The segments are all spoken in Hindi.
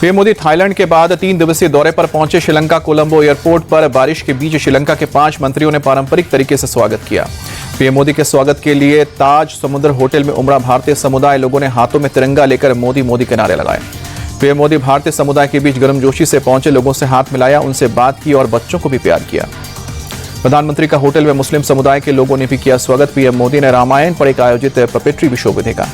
पीएम मोदी थाईलैंड के बाद 3 दिवसीय दौरे पर पहुंचे। श्रीलंका कोलंबो एयरपोर्ट पर बारिश के बीच श्रीलंका के 5 मंत्रियों ने पारंपरिक तरीके से स्वागत किया। पीएम मोदी के स्वागत के लिए ताज समुद्र होटल में उमड़ा भारतीय समुदाय। लोगों ने हाथों में तिरंगा लेकर मोदी मोदी के नारे लगाए। पीएम मोदी भारतीय समुदाय के बीच गर्मजोशी से पहुंचे, लोगों से हाथ मिलाया, उनसे बात की और बच्चों को भी प्यार किया। प्रधानमंत्री का होटल में मुस्लिम समुदाय के लोगों ने भी किया स्वागत। पीएम मोदी ने रामायण पर एक आयोजित पपेट्री भी शो भी देखा।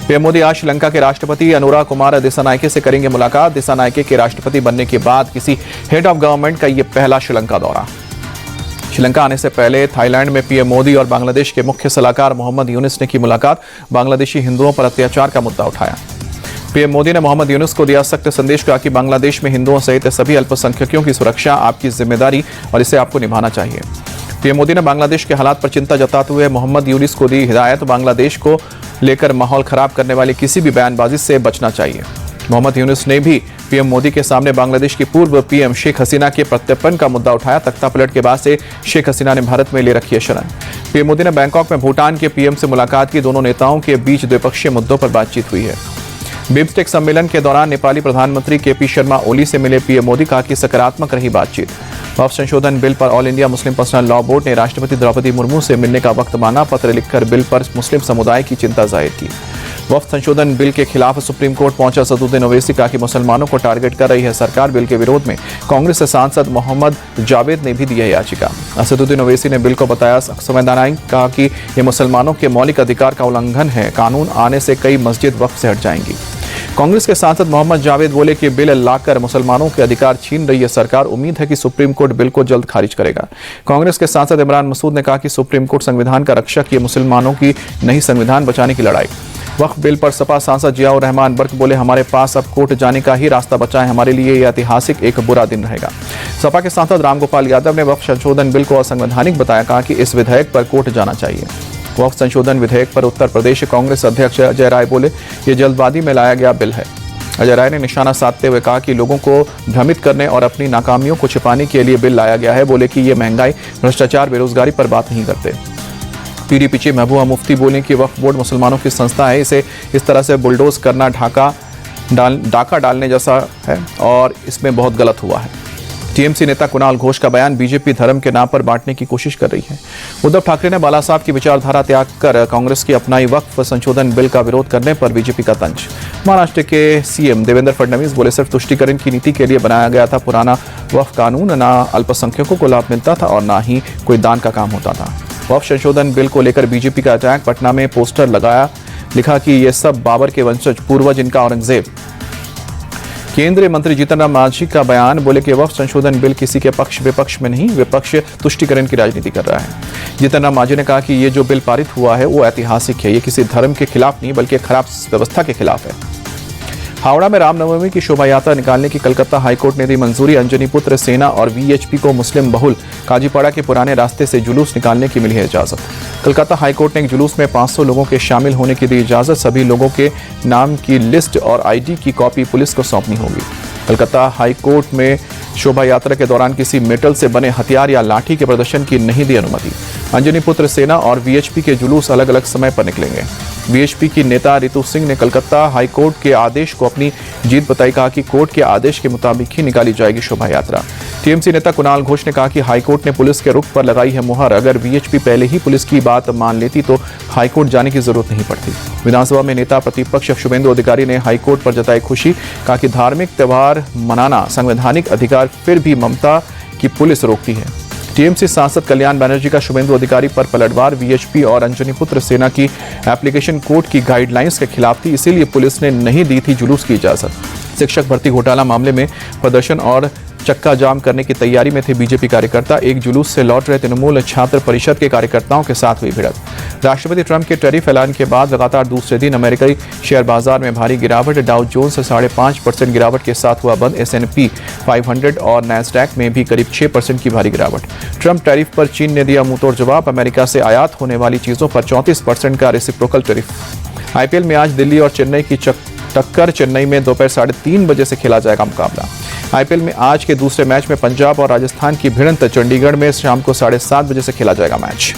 पीएम मोदी आज श्रीलंका के राष्ट्रपति अनुरा कुमार दिसानायके से करेंगे मुलाकात। दिसानायके के राष्ट्रपति बनने के बाद किसी हेड ऑफ गवर्नमेंट का यह पहला श्रीलंका दौरा। श्रीलंका आने से पहले थाईलैंड में पीएम मोदी और बांग्लादेश के मुख्य सलाहकार मोहम्मद यूनुस ने की मुलाकात। बांग्लादेशी हिंदुओं पर अत्याचार का मुद्दा उठाया। पीएम मोदी ने मोहम्मद यूनुस को दिया सख्त संदेश, कहा कि बांग्लादेश में हिंदुओं सहित सभी अल्पसंख्यकों की सुरक्षा आपकी जिम्मेदारी और इसे आपको निभाना चाहिए। पीएम मोदी ने बांग्लादेश के हालात पर चिंता जताते हुए मोहम्मद यूनुस को दी हिदायत, बांग्लादेश को लेकर माहौल खराब करने वाली किसी भी बयानबाजी से बचना चाहिए। मोहम्मद यूनुस ने भी पीएम मोदी के सामने बांग्लादेश की पूर्व पीएम शेख हसीना के प्रत्यर्पण का मुद्दा उठाया। तख्तापलट के बाद से शेख हसीना ने भारत में ले रखी है शरण। पीएम मोदी ने बैंकॉक में भूटान के पीएम से मुलाकात की। दोनों नेताओं के बीच द्विपक्षीय मुद्दों पर बातचीत हुई है। बिम्स्टेक सम्मेलन के दौरान नेपाली प्रधानमंत्री केपी शर्मा ओली से मिले पीएम मोदी, कहा कि सकारात्मक रही बातचीत। वक्फ संशोधन बिल पर all India Muslim personal law board ने राष्ट्रपति द्रौपदी मुर्मू से मिलने का वक्त मांगा। पत्र लिखकर बिल पर मुस्लिम समुदाय की चिंता जाहिर की। वक्फ संशोधन बिल के खिलाफ सुप्रीम कोर्ट पहुंचा असदुद्दीन ओवैसी, कहा कि मुसलमानों को टारगेट कर रही है सरकार। बिल के विरोध में कांग्रेस सांसद मोहम्मद जावेद ने भी दी है याचिका। असदुद्दीन ओवैसी ने बिल को बताया संवैधानिक, कहा कि यह मुसलमानों के मौलिक अधिकार का उल्लंघन है। कानून आने से कई मस्जिद वक्फ से हट जाएंगी। कांग्रेस के सांसद मोहम्मद जावेद बोले कि बिल लाकर मुसलमानों के अधिकार छीन रही है सरकार। उम्मीद है कि सुप्रीम कोर्ट बिल को जल्द खारिज करेगा। कांग्रेस के सांसद इमरान मसूद ने कहा कि सुप्रीम कोर्ट संविधान का रक्षक, ये मुसलमानों की नहीं संविधान बचाने की लड़ाई। वक्फ बिल पर सपा सांसद जियाउर रहमान बर्क बोले, हमारे पास अब कोर्ट जाने का ही रास्ता बचा है। हमारे लिए यह ऐतिहासिक एक बुरा दिन रहेगा। सपा के सांसद रामगोपाल यादव ने वक्फ संशोधन बिल को असंवैधानिक बताया, कहा कि इस विधेयक पर कोर्ट जाना चाहिए। वक्फ संशोधन विधेयक पर उत्तर प्रदेश कांग्रेस अध्यक्ष अजय राय बोले, ये जल्दबाजी में लाया गया बिल है। अजय राय ने निशाना साधते हुए कहा कि लोगों को भ्रमित करने और अपनी नाकामियों को छिपाने के लिए बिल लाया गया है। बोले कि ये महंगाई, भ्रष्टाचार, बेरोजगारी पर बात नहीं करते। पीडीपी चीफ महबूबा मुफ्ती बोले कि वक्फ बोर्ड मुसलमानों की संस्था है, इसे इस तरह से बुलडोज करना डाका डालने जैसा है और इसमें बहुत गलत हुआ है। टीएमसी नेता कुणाल घोष का बयान, बीजेपी धर्म के नाम पर बांटने की कोशिश कर रही है। उद्धव ठाकरे ने बाला साहब की विचारधारा त्याग कर कांग्रेस की अपनाई। वक्फ संशोधन बिल का विरोध करने पर बीजेपी का तंज। महाराष्ट्र के सीएम देवेंद्र फडणवीस बोले, सिर्फ तुष्टीकरण की नीति के लिए बनाया गया था पुराना वक्फ कानून। ना अल्पसंख्यकों को लाभ मिलता था और ना ही कोई दान का काम होता था। वक्फ संशोधन बिल को लेकर बीजेपी का अटैक। पटना में पोस्टर लगाया, लिखा कि ये सब बाबर के वंशज, पूर्वज इनका औरंगजेब। केंद्रीय मंत्री जीतन राम मांझी का बयान, बोले कि वक्फ संशोधन बिल किसी के पक्ष विपक्ष में नहीं, विपक्ष तुष्टीकरण की राजनीति कर रहा है। जीतन राम मांझी ने कहा कि ये जो बिल पारित हुआ है वो ऐतिहासिक है। ये किसी धर्म के खिलाफ नहीं बल्कि खराब व्यवस्था के खिलाफ है। हावड़ा में रामनवमी की शोभा यात्रा निकालने की कलकत्ता हाईकोर्ट ने दी मंजूरी। अंजनी पुत्र सेना और वीएचपी को मुस्लिम बहुल काजीपाड़ा के पुराने रास्ते से जुलूस निकालने की मिली है इजाजत। कलकत्ता हाईकोर्ट ने एक जुलूस में 500 लोगों के शामिल होने की दी इजाजत। सभी लोगों के नाम की लिस्ट और आईडी की कॉपी पुलिस को सौंपनी होगी। कलकत्ता हाईकोर्ट में शोभा यात्रा के दौरान किसी मेटल से बने हथियार या लाठी के प्रदर्शन की नहीं दी अनुमति। अंजनी पुत्र सेना और वीएचपी के जुलूस अलग अलग समय पर निकलेंगे। वीएचपी की नेता रितु सिंह ने कलकत्ता हाईकोर्ट के आदेश को अपनी जीत बताई, कहा कि कोर्ट के आदेश के मुताबिक ही निकाली जाएगी शोभा यात्रा। टीएमसी नेता कुणाल घोष ने कहा कि हाईकोर्ट ने पुलिस के रुख पर लगाई है मुहर। अगर वीएचपी पहले ही पुलिस की बात मान लेती तो हाईकोर्ट जाने की जरूरत नहीं पड़ती। विधानसभा में नेता प्रतिपक्ष शुभेंदु अधिकारी ने हाईकोर्ट पर जताई खुशी, कहा कि धार्मिक त्योहार मनाना संवैधानिक अधिकार, फिर भी ममता की पुलिस रोकती है। टीएमसी सांसद कल्याण बनर्जी का शुभेंदु अधिकारी पर पलटवार। वीएचपी और अंजनी पुत्र सेना की एप्लीकेशन कोर्ट की गाइडलाइंस के खिलाफ थी, इसीलिए पुलिस ने नहीं दी थी जुलूस की इजाजत। शिक्षक भर्ती घोटाला मामले में प्रदर्शन और चक्का जाम करने की तैयारी में थे बीजेपी कार्यकर्ता। एक जुलूस से लौट रहे तृणमूल छात्र परिषद के कार्यकर्ताओं के साथ हुई भिड़ंत। राष्ट्रपति ट्रंप के टैरिफ ऐलान के बाद लगातार दूसरे दिन अमेरिकी शेयर बाजार में भारी गिरावट। डाउ जोन्स से 5.5% गिरावट के साथ हुआ बंद। S&P 500 और नैस्डैक में भी करीब 6% की भारी गिरावट। ट्रंप टैरिफ पर चीन ने दिया मुंहतोड़ जवाब। अमेरिका से आयात होने वाली चीजों पर 34% का रेसिप्रोकल टैरिफ। आईपीएल में आज दिल्ली और चेन्नई की टक्कर। चेन्नई में दोपहर 3:30 बजे से खेला जाएगा मुकाबला। आईपीएल में आज के दूसरे मैच में पंजाब और राजस्थान की भिड़ंत। चंडीगढ़ में शाम को 7:30 बजे से खेला जाएगा मैच।